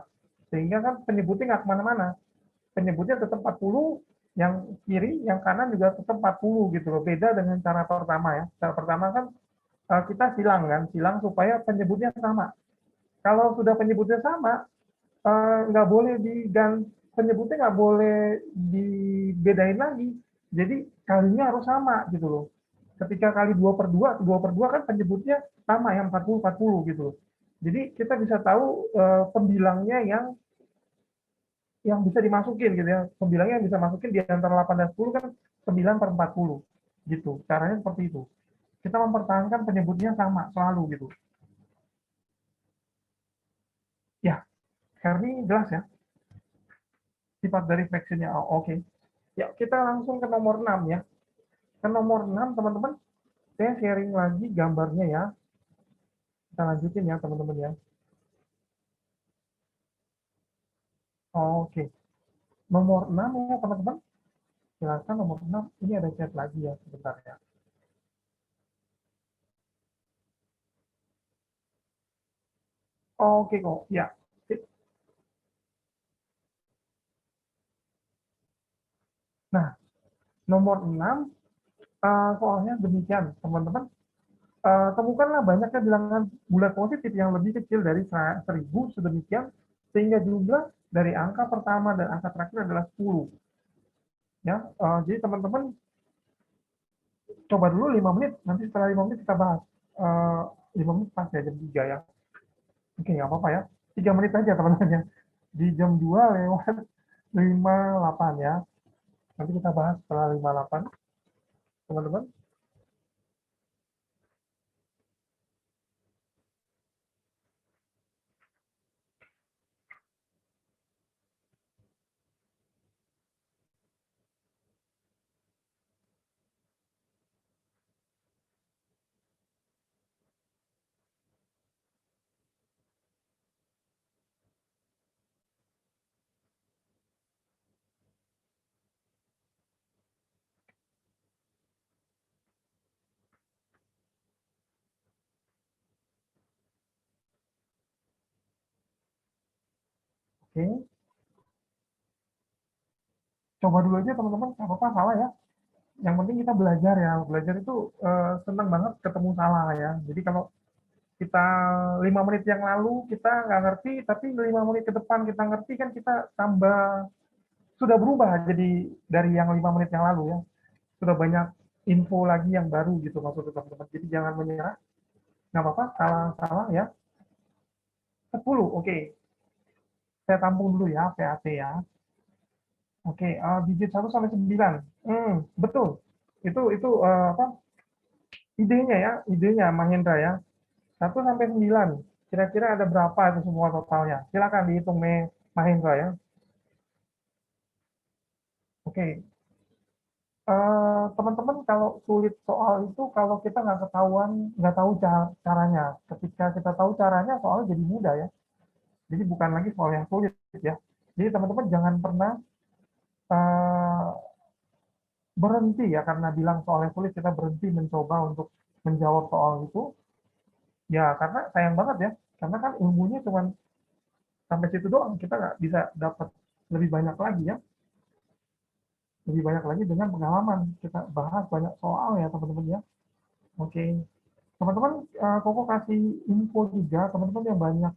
Sehingga kan penyebutnya nggak kemana-mana. Penyebutnya tetap 40, yang kiri, yang kanan juga tetap 40 gitu loh. Beda dengan cara pertama ya. Cara pertama kan kita silang supaya penyebutnya sama. Kalau sudah penyebutnya sama, nggak boleh penyebutnya nggak boleh dibedain lagi. Jadi kalinya harus sama gitu loh. Ketika kali 2 per 2 kan penyebutnya sama yang 40 gitu loh. Jadi kita bisa tahu pembilangnya yang bisa dimasukin gitu ya. Pembilangnya yang bisa masukin di antara 8 dan 10 kan 9 per 40 gitu. Caranya seperti itu. Kita mempertahankan penyebutnya sama selalu gitu. Ya, Herni jelas ya sifat dari fractionnya. Oh, oke. Ya, kita langsung ke nomor 6 ya. Ke nomor 6 teman-teman, saya sharing lagi gambarnya ya. Kita lanjutin ya teman-teman ya. Oke. Nomor 6 ya teman-teman. Silakan nomor 6. Ini ada chat lagi ya sebentar ya. Oke kok. Ya. Nah, nomor 6 soalnya demikian teman-teman. Temukanlah banyaknya bilangan bulat positif yang lebih kecil dari 1000 sedemikian sehingga jumlah dari angka pertama dan angka terakhir adalah 10. Ya, jadi teman-teman coba dulu 5 menit, nanti setelah 5 menit kita bahas. 5 menit pas ya, jam 3 ya. Oke, nggak apa-apa ya. 3 menit aja teman-teman ya. Di jam 2 lewat 58 ya. Nanti kita bahas setelah 58, teman-teman. Oke, coba dulu aja teman-teman, nggak apa-apa salah ya. Yang penting kita belajar ya. Belajar itu senang banget ketemu salah ya. Jadi kalau kita 5 menit yang lalu kita nggak ngerti, tapi 5 menit ke depan kita ngerti kan kita tambah sudah berubah jadi dari yang 5 menit yang lalu ya. Sudah banyak info lagi yang baru gitu maksudnya teman-teman. Jadi jangan menyerah. Nggak apa-apa, salah-salah ya. 10, oke. Saya tampung dulu ya, PAT ya. Oke, digit 1 sampai 9. Betul. Itu apa? Idenya ya, idenya Mahendra ya. 1 sampai 9. Kira-kira ada berapa itu semua totalnya? Silakan dihitung Mahendra ya. Oke. Teman-teman kalau sulit soal itu kalau kita nggak ketahuan, nggak tahu caranya. Ketika kita tahu caranya, soalnya jadi mudah ya. Jadi bukan lagi soal yang sulit ya. Jadi teman-teman jangan pernah eh, berhenti ya karena bilang soalnya sulit kita berhenti mencoba untuk menjawab soal itu. Ya karena sayang banget ya. Karena kan ilmunya cuma sampai situ doang. Kita nggak bisa dapat lebih banyak lagi ya. Lebih banyak lagi dengan pengalaman. Kita bahas banyak soal ya teman-teman ya. Oke. Teman-teman, Koko kasih info juga, teman-teman yang banyak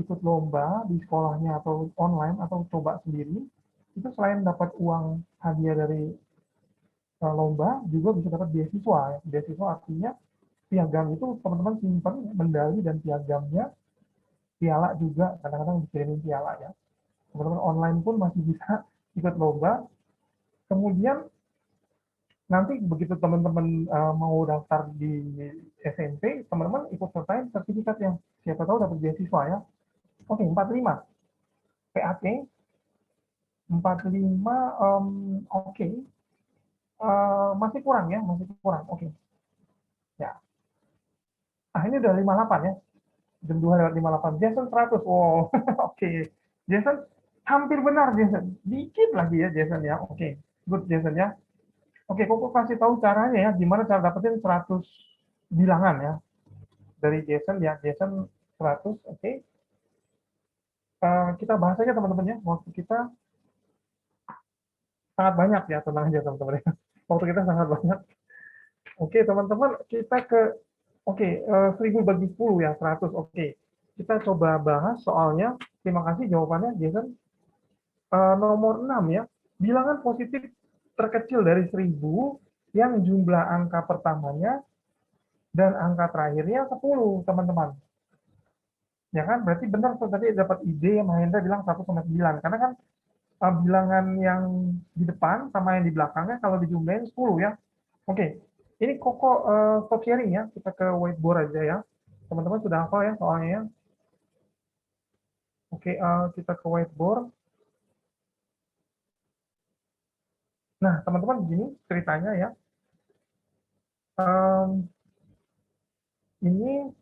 ikut lomba di sekolahnya atau online atau coba sendiri, itu selain dapat uang hadiah dari lomba, juga bisa dapat beasiswa. Ya. Beasiswa artinya piagam itu teman-teman simpan medali dan piagamnya, piala juga, kadang-kadang dikirimin piala ya. Teman-teman online pun masih bisa ikut lomba. Kemudian nanti begitu teman-teman mau daftar di SMP, teman-teman ikut sertain sertifikat yang siapa tahu dapat beasiswa ya. Oke, 45 PAT 45 oke. Masih kurang ya, masih kurang. Oke. Ya. Ah, ini udah 58 ya. Jam 2 lewat 58. Jason 100. Wow. Oke. Jason hampir benar Jason. Dikit lagi ya Jason ya. Oke. Good Jason ya. Oke, Koko kasih tahu caranya ya, gimana cara dapetin 100 bilangan ya. Dari Jason ya, Jason 100. Oke. Kita bahas aja teman-teman ya. Waktu kita sangat banyak ya, tenang aja teman-teman ya. Waktu kita sangat banyak. Oke, teman-teman, kita ke 1000 bagi 10 ya, 100. Oke. Kita coba bahas soalnya. Terima kasih jawabannya, Jason. Nomor 6 ya. Bilangan positif terkecil dari 1000 yang jumlah angka pertamanya dan angka terakhirnya 10, teman-teman. Ya kan? Berarti benar tadi dapat ide Mahendra bilang 1,9. Karena kan bilangan yang di depan sama yang di belakangnya kalau dijumlahin 10 ya. Oke, ini Koko stop sharing ya, kita ke whiteboard aja ya. Teman-teman sudah hafal ya soalnya ya. Oke, kita ke whiteboard. Nah, teman-teman begini ceritanya ya. Em, ini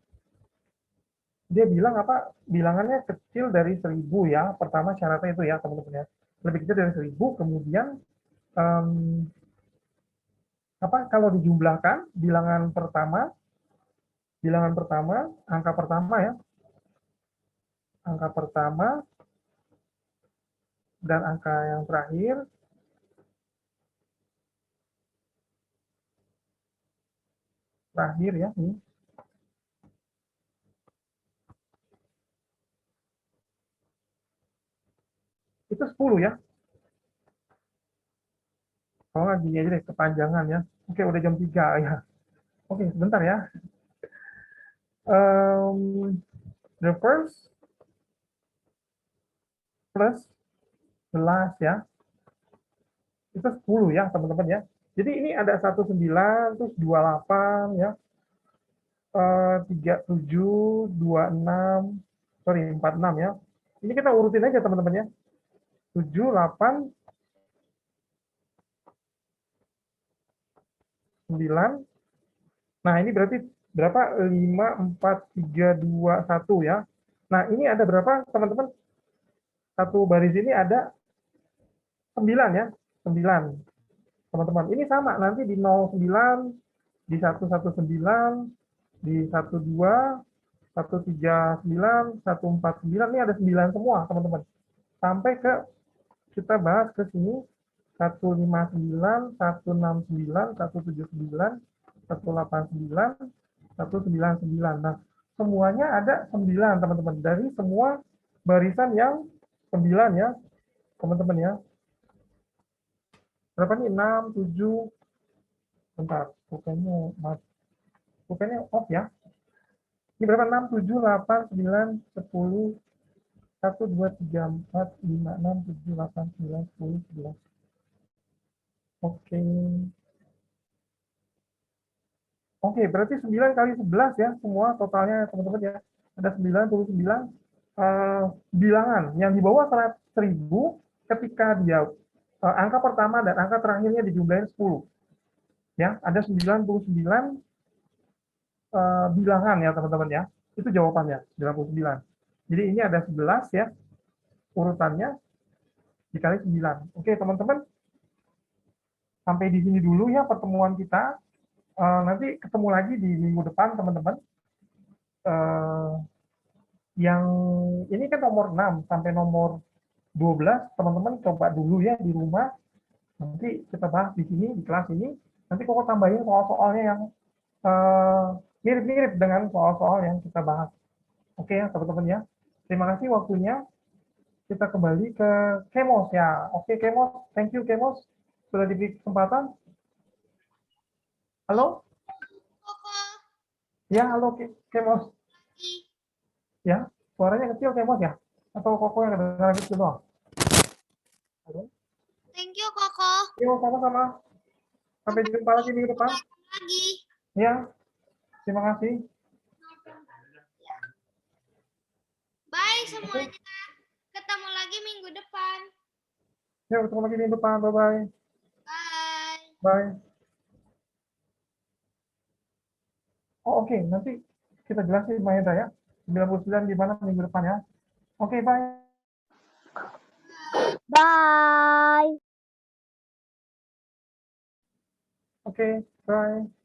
dia bilang apa? Bilangannya kecil dari 1000 ya. Pertama syaratnya itu ya teman-teman ya. Lebih kecil dari 1000, kemudian em, apa? Kalau dijumlahkan bilangan pertama, angka pertama ya, angka pertama dan angka yang terakhir ya, ini itu 10 ya. Kalau nggak gini aja deh, kepanjangan ya. Oke, udah jam 3 ya. Oke, sebentar ya. The first plus the last ya. Itu 10 ya, teman-teman ya. Jadi ini ada 19, terus 28 ya. 37, 26, sorry 46 ya. Ini kita urutin aja teman-teman ya. 7, 8, 9. Nah, ini berarti berapa? 5, 4, 3, 2, 1 ya. Nah, ini ada berapa teman-teman? Satu baris ini ada 9 ya. 9. Teman-teman, ini sama nanti di 09, di 119, di 12, 139, 149, ini ada 9 semua, teman-teman. Sampai ke kita bahas ke sini 159, 169, 179, 189, 199. Nah, semuanya ada 9, teman-teman. Dari semua barisan yang 9 ya, teman-teman ya. Berapa nih? 6, 7, bentar, bukannya off ya. Ini berapa? 6, 7, 8, 9, 10, 1, 2, 3, 4, 5, 6, 7, 8, 9, 10, 11. Oke. Oke, berarti 9 kali 11 ya, semua totalnya teman-teman ya. Ada 99 bilangan yang di bawah 1000 ketika dia angka pertama dan angka terakhirnya dijumlahin 10. Ya, ada 99 bilangan ya teman-teman ya. Itu jawabannya, 99. Jadi ini ada 11 ya urutannya dikali 9. Oke, teman-teman. Sampai di sini dulu ya pertemuan kita. Nanti ketemu lagi di minggu depan, teman-teman. Yang ini kan nomor 6 sampai nomor 12, teman-teman coba dulu ya di rumah. Nanti kita bahas di sini, di kelas ini. Nanti kok tambahin soal-soalnya yang mirip-mirip dengan soal-soal yang kita bahas. Oke ya, teman-teman ya. Terima kasih waktunya. Kita kembali ke Kemos ya. Oke, Kemos. Thank you, Kemos. Sudah diberi kesempatan. Halo?
Koko.
Ya, halo, Kemos.
Lagi.
Ya, suaranya kecil Kemos ya? Atau Koko yang kedengaran kecil doang? Halo?
Thank you, Koko.
Yuk, sama-sama. Sampai jumpa lagi minggu depan.
Lagi.
Ya, terima kasih.
Bye semuanya. Ketemu lagi minggu depan.
Ya, ketemu lagi minggu depan. Bye-bye.
Bye.
Bye. Oh, oke. Nanti kita jelasin Mahendra ya. 99 gimana minggu depan ya. Oke, bye.
Bye.
Oke, bye.